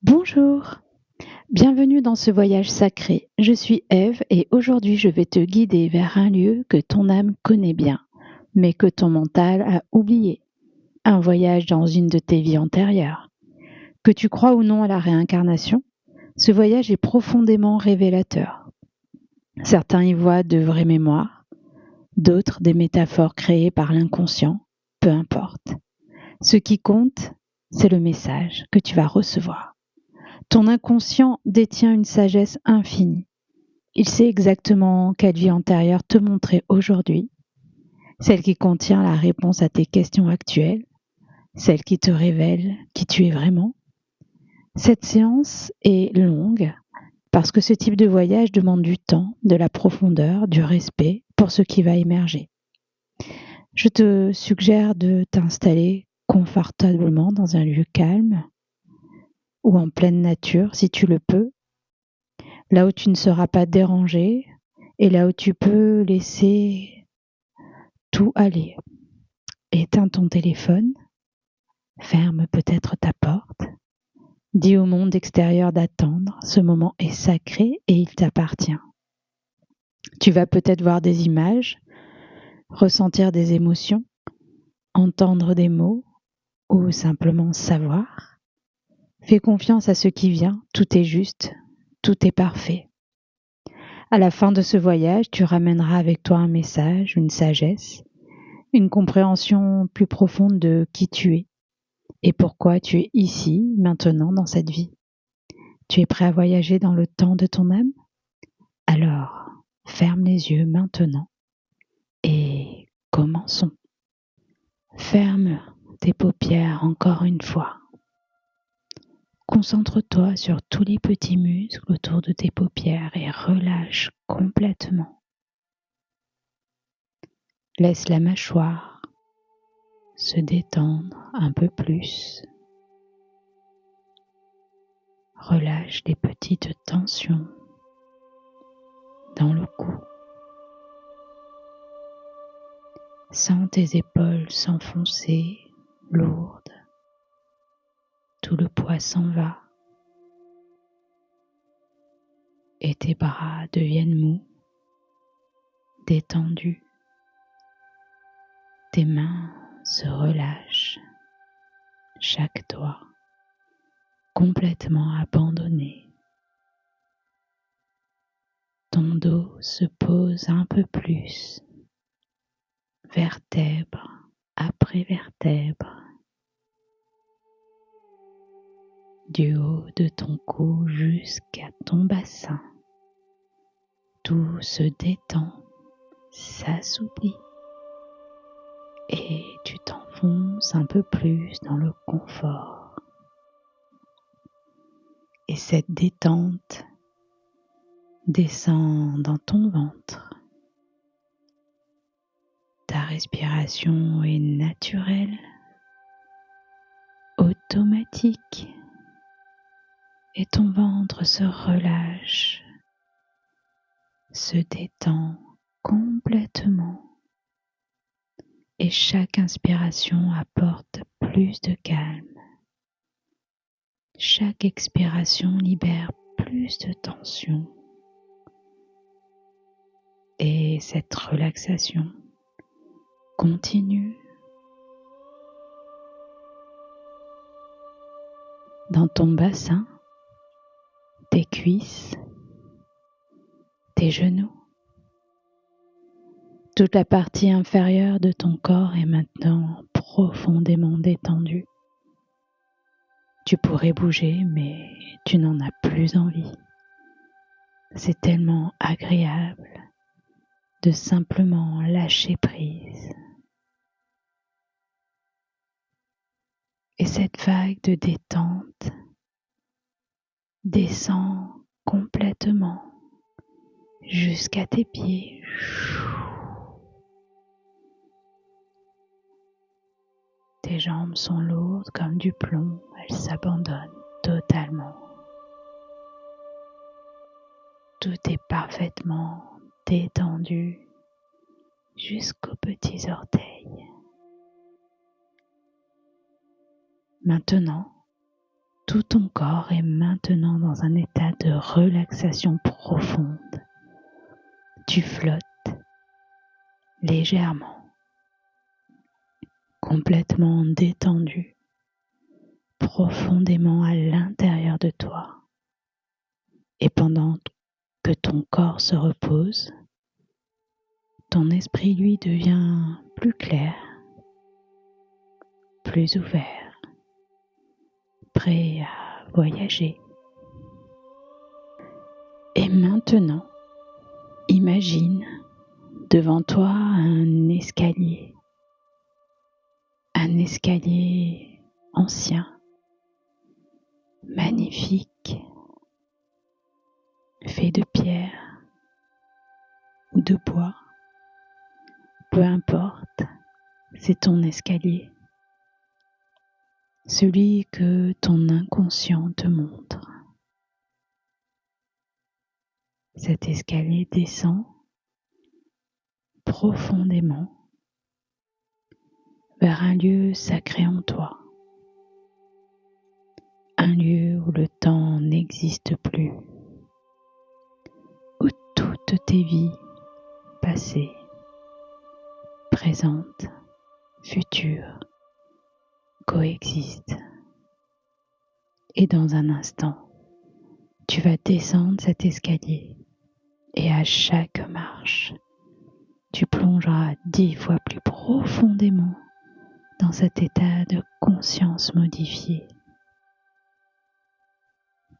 Bonjour, bienvenue dans ce voyage sacré. Je suis Ève et aujourd'hui je vais te guider vers un lieu que ton âme connaît bien, mais que ton mental a oublié. Un voyage dans une de tes vies antérieures. Que tu crois ou non à la réincarnation, ce voyage est profondément révélateur. Certains y voient de vraies mémoires, d'autres des métaphores créées par l'inconscient, peu importe. Ce qui compte, c'est le message que tu vas recevoir. Ton inconscient détient une sagesse infinie. Il sait exactement quelle vie antérieure te montrer aujourd'hui, celle qui contient la réponse à tes questions actuelles, celle qui te révèle qui tu es vraiment. Cette séance est longue parce que ce type de voyage demande du temps, de la profondeur, du respect pour ce qui va émerger. Je te suggère de t'installer confortablement dans un lieu calme ou en pleine nature si tu le peux, là où tu ne seras pas dérangé et là où tu peux laisser tout aller. Éteins ton téléphone, ferme peut-être ta porte, dis au monde extérieur d'attendre, ce moment est sacré et il t'appartient. Tu vas peut-être voir des images, ressentir des émotions, entendre des mots ou simplement savoir. Fais confiance à ce qui vient, tout est juste, tout est parfait. À la fin de ce voyage, tu ramèneras avec toi un message, une sagesse, une compréhension plus profonde de qui tu es et pourquoi tu es ici, maintenant, dans cette vie. Tu es prêt à voyager dans le temps de ton âme? Alors, ferme les yeux maintenant et commençons. Ferme tes paupières encore une fois. Concentre-toi sur tous les petits muscles autour de tes paupières et relâche complètement. Laisse la mâchoire se détendre un peu plus. Relâche les petites tensions dans le cou. Sens tes épaules s'enfoncer, lourdes. Tout le poids s'en va. Et tes bras deviennent mous, détendus. Tes mains se relâchent, chaque doigt complètement abandonné. Ton dos se pose un peu plus, vertèbre après vertèbre. Du haut de ton cou jusqu'à ton bassin. Tout se détend, s'assouplit et tu t'enfonces un peu plus dans le confort. Et cette détente descend dans ton ventre. Ta respiration est naturelle, automatique et ton ventre se relâche, se détend complètement. Et chaque inspiration apporte plus de calme. Chaque expiration libère plus de tension. Et cette relaxation continue dans ton bassin, tes cuisses, tes genoux. Toute la partie inférieure de ton corps est maintenant profondément détendue. Tu pourrais bouger, mais tu n'en as plus envie. C'est tellement agréable de simplement lâcher prise. Et cette vague de détente descend complètement jusqu'à tes pieds. Tes jambes sont lourdes comme du plomb, elles s'abandonnent totalement. Tout est parfaitement détendu jusqu'aux petits orteils. Maintenant, Tout ton corps est maintenant dans un état de relaxation profonde. Tu flottes légèrement, complètement détendu, profondément à l'intérieur de toi. Et pendant que ton corps se repose, ton esprit, lui, devient plus clair, plus ouvert, prêt à voyager. Et maintenant, imagine devant toi un escalier ancien, magnifique, fait de pierre ou de bois, peu importe, c'est ton escalier, celui que ton inconscient te montre. Cet escalier descend profondément vers un lieu sacré en toi, un lieu où le temps n'existe plus, où toutes tes vies passées, présentes, futures coexistent. Et dans un instant, tu vas descendre cet escalier et à chaque marche, tu plongeras 10 fois plus profondément dans cet état de conscience modifié.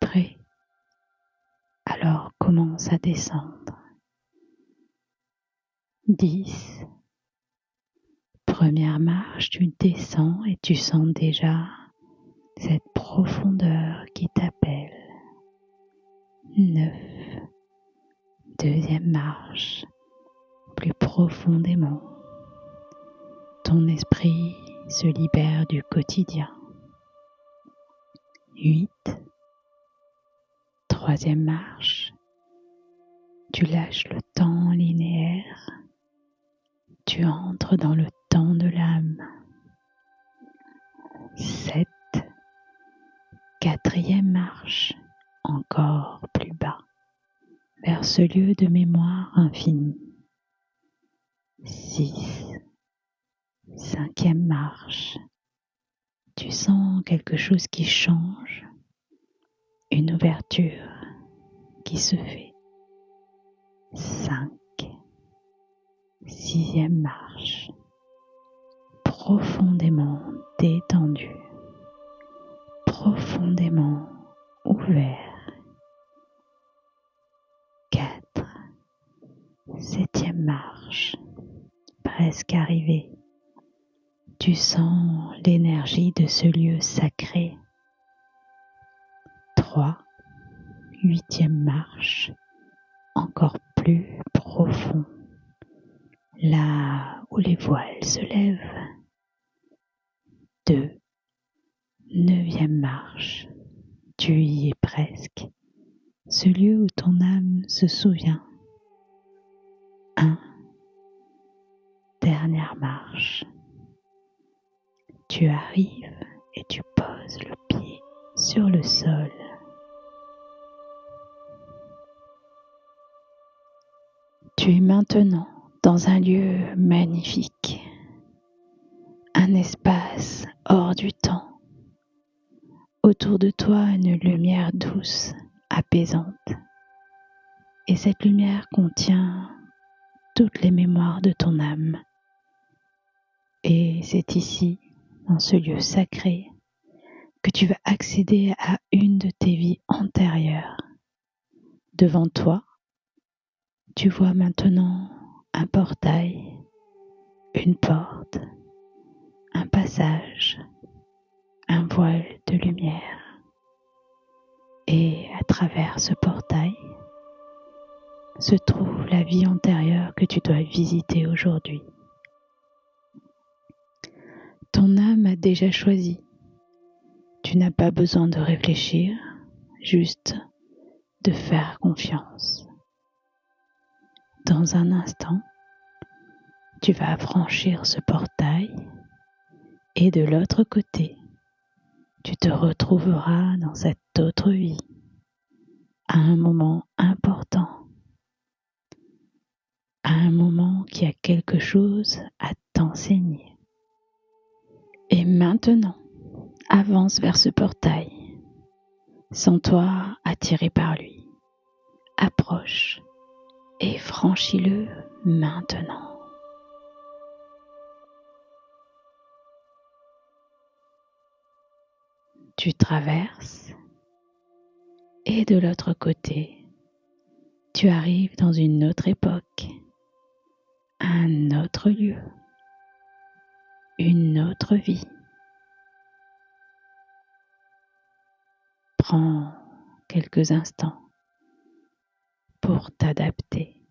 Prêt? Alors commence à descendre. 10. Première marche, tu descends et tu sens déjà cette profondeur qui t'appelle. 9. Deuxième marche, plus profondément. Ton esprit se libère du quotidien. 8. Troisième marche, tu lâches le temps linéaire, tu entres dans le temps de l'âme. 7. Quatrième marche, encore plus bas, vers ce lieu de mémoire infinie. 6. Cinquième marche, tu sens quelque chose qui change, une ouverture qui se fait. 5. Sixième marche, profondément détendu, profondément ouvert. 4. Septième marche, presque arrivé. Tu sens l'énergie de ce lieu sacré. 3. Huitième marche, encore plus profond, là où les voiles se lèvent. 2. Neuvième marche, tu y es presque, ce lieu où ton âme se souvient. 1. Dernière marche, tu arrives et tu poses le pied sur le sol. Tu es maintenant dans un lieu magnifique, un espace hors du temps. Autour de toi, une lumière douce, apaisante. Et cette lumière contient toutes les mémoires de ton âme. Et c'est ici, dans ce lieu sacré, que tu vas accéder à une de tes vies antérieures. Devant toi, tu vois maintenant un portail, une porte, un passage, un voile de lumière. Et à travers ce portail se trouve la vie antérieure que tu dois visiter aujourd'hui. Ton âme a déjà choisi. Tu n'as pas besoin de réfléchir, juste de faire confiance. Dans un instant, tu vas franchir ce portail et de l'autre côté, tu te retrouveras dans cette autre vie à un moment important, à un moment qui a quelque chose à t'enseigner. Et maintenant, avance vers ce portail. Sens-toi attiré par lui. Approche et franchis-le maintenant. Tu traverses et de l'autre côté, tu arrives dans une autre époque, un autre lieu, une autre vie. Prends quelques instants pour t'adapter.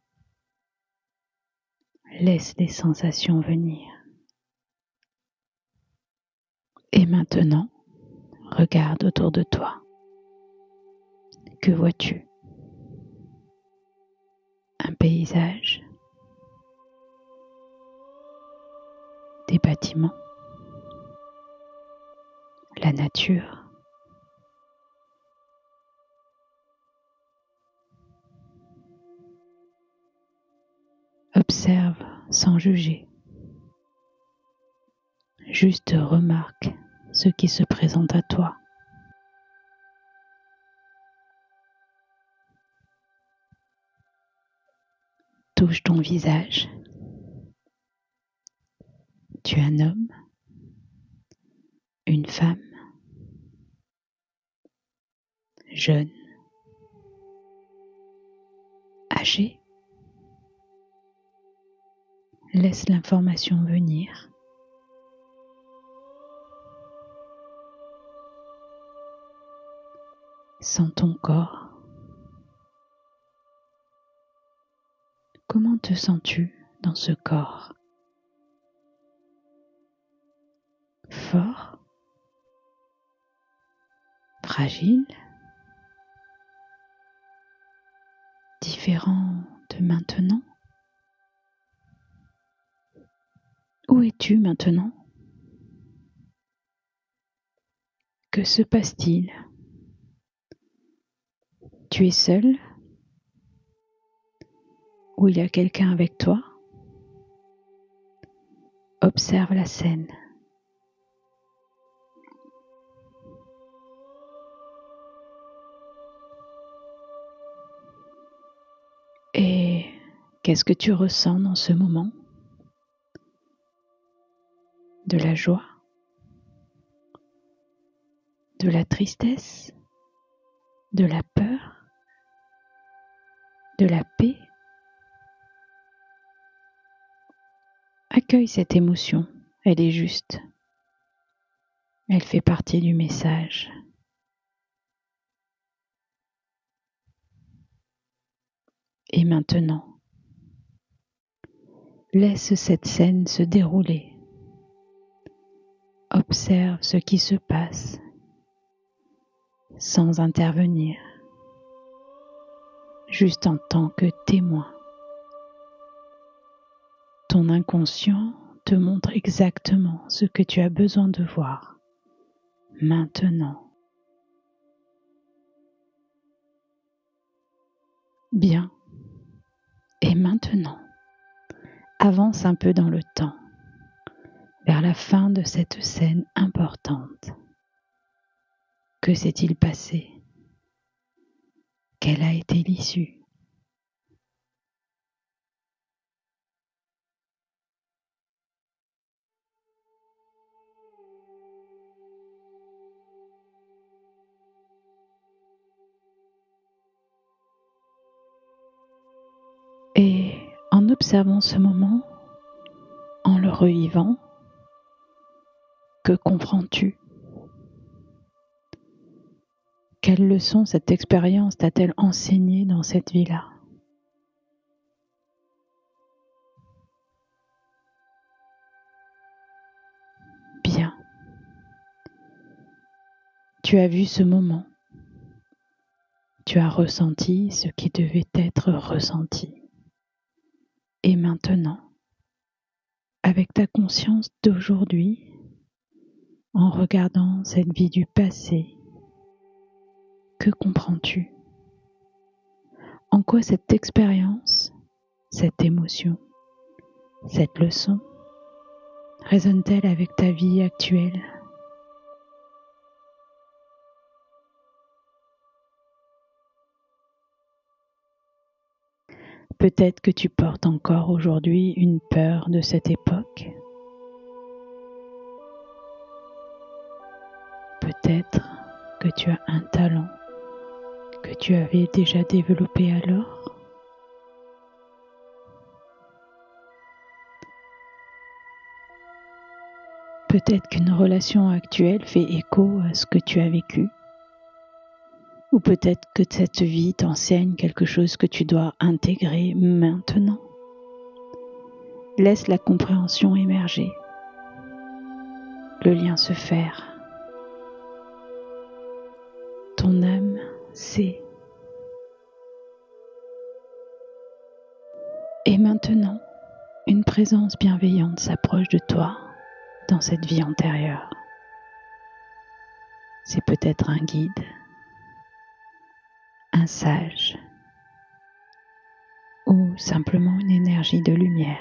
Laisse les sensations venir. Et maintenant, regarde autour de toi. Que vois-tu? Un paysage, des bâtiments, la nature. Observe sans juger. Juste remarque ce qui se présente à toi. Touche ton visage. Tu es un homme, une femme, jeune, âgé. Laisse l'information venir. Sens ton corps. Comment te sens-tu dans ce corps? Fort? Fragile? Différent de maintenant? Où es-tu maintenant? Que se passe-t-il? Tu es seul? Ou il y a quelqu'un avec toi? Observe la scène. Et qu'est-ce que tu ressens dans ce moment? De la joie? De la tristesse? De la peur? De la paix? Accueille cette émotion, elle est juste. Elle fait partie du message. Et maintenant, laisse cette scène se dérouler. Observe ce qui se passe sans intervenir, juste en tant que témoin. Ton inconscient te montre exactement ce que tu as besoin de voir maintenant. Bien. Et maintenant, avance un peu dans le temps, vers la fin de cette scène importante. Que s'est-il passé? Quelle a été l'issue? Et en observant ce moment, en le revivant, que comprends-tu? Quelle leçon cette expérience t'a-t-elle enseigné dans cette vie-là? Bien. Tu as vu ce moment. Tu as ressenti ce qui devait être ressenti. Et maintenant, avec ta conscience d'aujourd'hui, En regardant cette vie du passé, que comprends-tu? En quoi cette expérience, cette émotion, cette leçon résonne-t-elle avec ta vie actuelle? Peut-être que tu portes encore aujourd'hui une peur de cette époque. Peut-être que tu as un talent que tu avais déjà développé alors. Peut-être qu'une relation actuelle fait écho à ce que tu as vécu. Ou peut-être que cette vie t'enseigne quelque chose que tu dois intégrer maintenant. Laisse la compréhension émerger, le lien se faire. Ton âme sait. Et maintenant, une présence bienveillante s'approche de toi dans cette vie antérieure. C'est peut-être un guide, un sage ou simplement une énergie de lumière.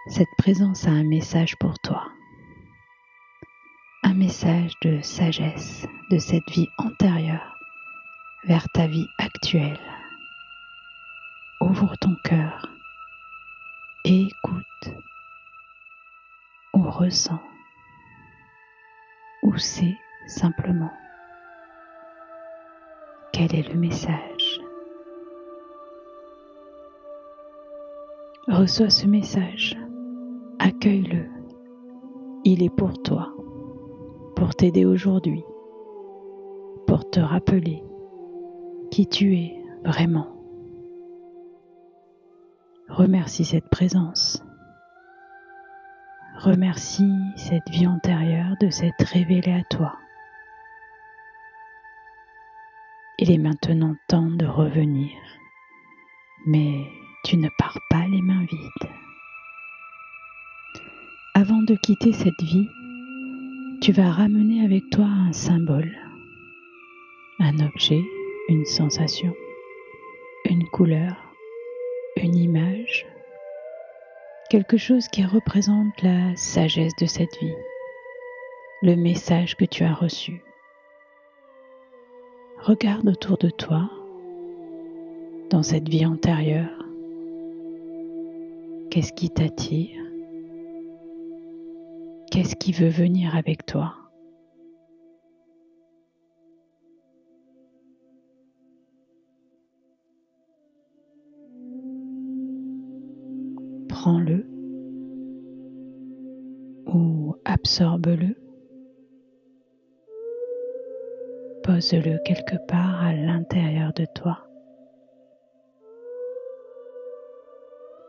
Cette présence a un message pour toi, un message de sagesse de cette vie antérieure vers ta vie actuelle. Ouvre ton cœur et écoute ou ressens ou sais simplement quel est le message. Reçois ce message, accueille-le, il est pour toi, pour t'aider aujourd'hui, pour te rappeler qui tu es vraiment. Remercie cette présence, remercie cette vie antérieure de s'être révélée à toi. Il est maintenant temps de revenir, mais tu ne pars pas les mains vides. Avant de quitter cette vie, tu vas ramener avec toi un symbole, un objet, une sensation, une couleur, une image, quelque chose qui représente la sagesse de cette vie, le message que tu as reçu. Regarde autour de toi, dans cette vie antérieure, qu'est-ce qui t'attire? Qu'est-ce qui veut venir avec toi? Prends-le ou absorbe-le. Pose-le quelque part à l'intérieur de toi.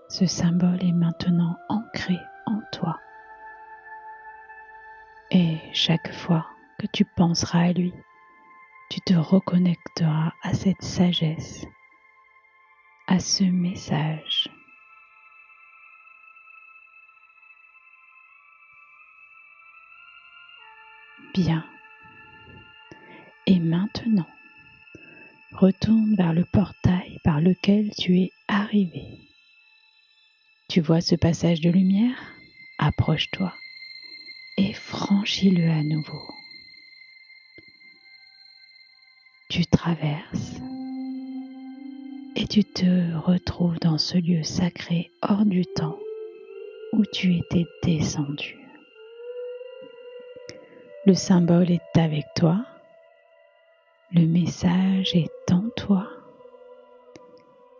Ce symbole est maintenant ancré en toi. Et chaque fois que tu penseras à lui, tu te reconnecteras à cette sagesse, à ce message. Bien. Et maintenant, retourne vers le portail par lequel tu es arrivé. Tu vois ce passage de lumière? Approche-toi et franchis-le à nouveau. Tu traverses et tu te retrouves dans ce lieu sacré hors du temps où tu étais descendu. Le symbole est avec toi, le message est en toi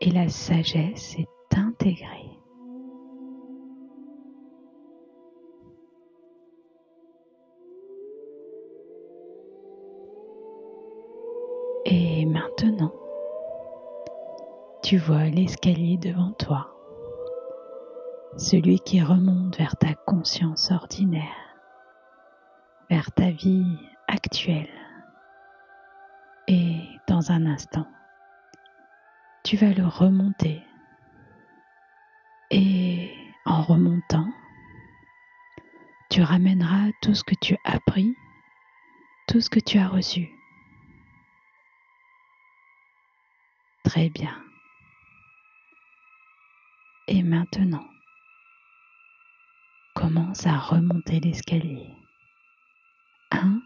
et la sagesse est intégrée. Et maintenant, tu vois l'escalier devant toi, celui qui remonte vers ta conscience ordinaire, vers ta vie actuelle. Et dans un instant, tu vas le remonter. Et en remontant, Tu ramèneras tout ce que tu as appris, tout ce que tu as reçu. Très bien. Et maintenant, commence à remonter l'escalier. 1.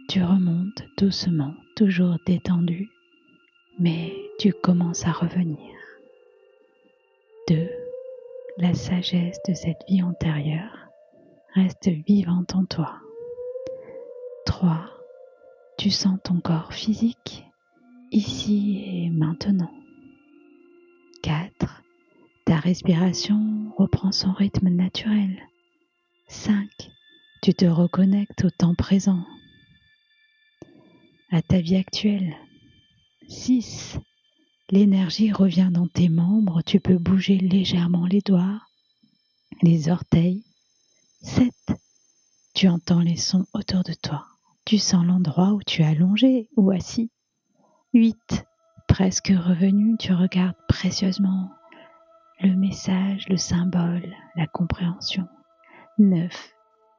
Tu remontes doucement, toujours détendu, mais tu commences à revenir. 2. La sagesse de cette vie antérieure reste vivante en toi. 3. Tu sens ton corps physique, ici et maintenant. 4. Ta respiration reprend son rythme naturel. 5. Tu te reconnectes au temps présent, à ta vie actuelle. 6. L'énergie revient dans tes membres, tu peux bouger légèrement les doigts, les orteils. 7. Tu entends les sons autour de toi. Tu sens l'endroit où tu es allongé ou assis. 8. Presque revenu, tu regardes précieusement le message, le symbole, la compréhension. 9.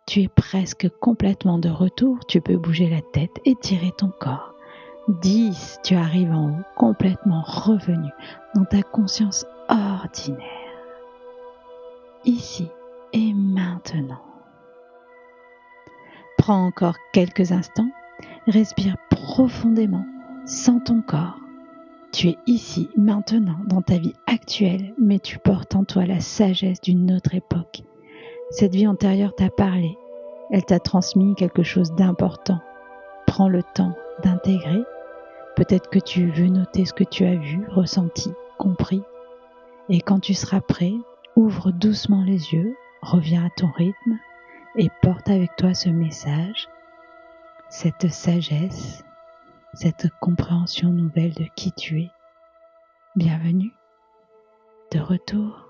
Tu es presque complètement de retour, tu peux bouger la tête, étirer ton corps. 10. Tu arrives en haut, complètement revenu dans ta conscience ordinaire. Ici et maintenant. Prends encore quelques instants, respire profondément, sens ton corps. Tu es ici, maintenant, dans ta vie actuelle, mais tu portes en toi la sagesse d'une autre époque. Cette vie antérieure t'a parlé, elle t'a transmis quelque chose d'important. Prends le temps d'intégrer. Peut-être que tu veux noter ce que tu as vu, ressenti, compris. Et quand tu seras prêt, ouvre doucement les yeux, reviens à ton rythme et porte avec toi ce message, cette sagesse, cette compréhension nouvelle de qui tu es. Bienvenue, de retour.